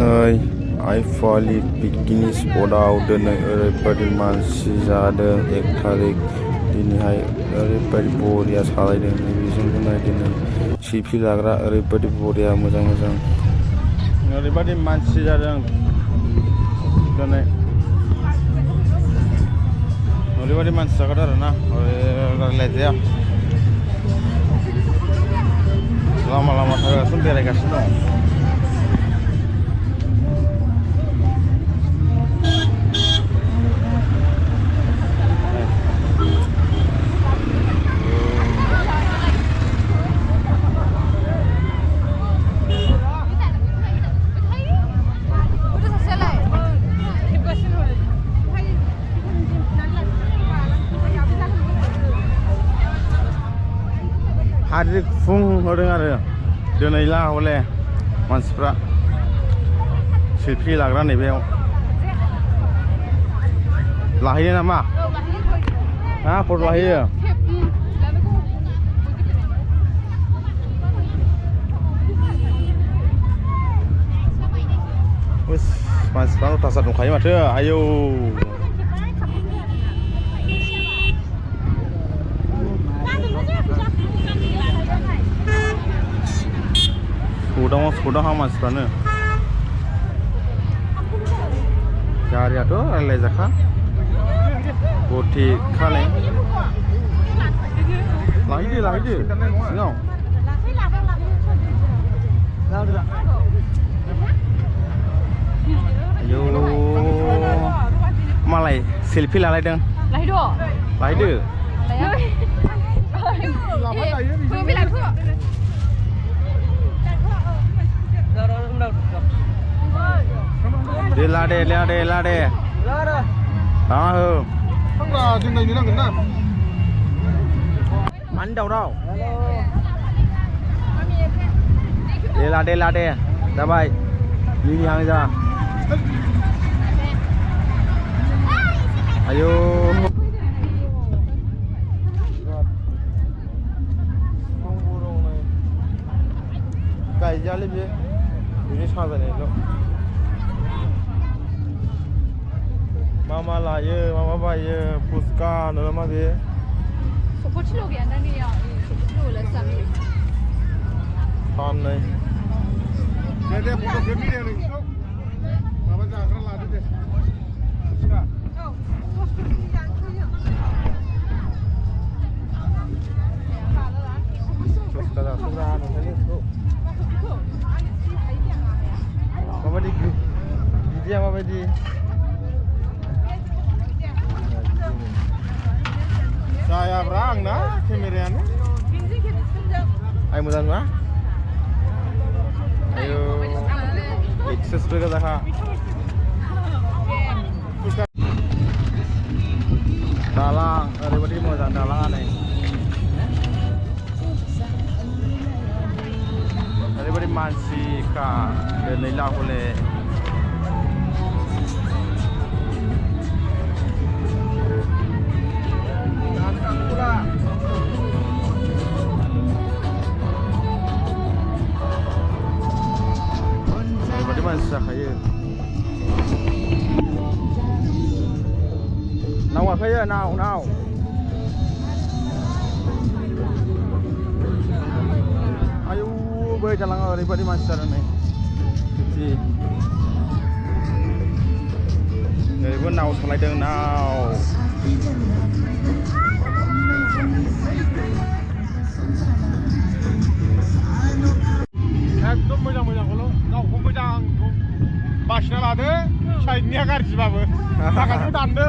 नै आइफवालि पिकनिक स्पटआव दिनै ओरैबायदि मानसि जादों 1 थारिख दिनैहाय ओरैबायदि बरिया सालायदों नैबेजोंबो नाय दिनै सेलफि लाग्रा ओरैबायदि बरिया मोजां ओरैबायदि मानसि जादों दिनै ओरैबायदि मानसि जागोन आरोना रायलायजाया लामा थाबायगासिनो बेरायगासिनो दं हाद्रि फुं होदों आरो दिनै हले मानसिफ्रा सेलफि लाग्रा नैबेयाव लाहैयो नामा? फट' लाहैयो मानसिफ्रा अथासार दंखायो माथो आयौ सौदावहां मानसिफ्रानो गारियाथ' रायलायजाखा गथिखानै लाहैदो सिङाव आयौ मालाय सेलफि लालायदों लाहैदो लादे मानि दावराव लादे जाबाय मिनिहां जा आयौ गायजायालै बेनि साजायनायल' मा लायो मा बायो फुसका नोला मा बे साननै माबायदि बिदिया माबायदि जायाब्रा आंना केमेरायानो आइ मोजां नङा आयौ एक्सेसबो गोजाखा दालां ओरैबायदि मोजां दालाङा नै ओरैबायदि मानसिखा दिनै हले ओरैबायदि मानसि जाखायो नाव गाखोयो नाव आयौ बै दालाङा ओरैबायदि मानसि जादों नै बिदि ओरैबो नाव सालायदों नाव एकदम मोजांखौल' गावखौ मोजांखौ बासिना लादो साइडनिया गाज्रिबाबो थाखाखौ दानदो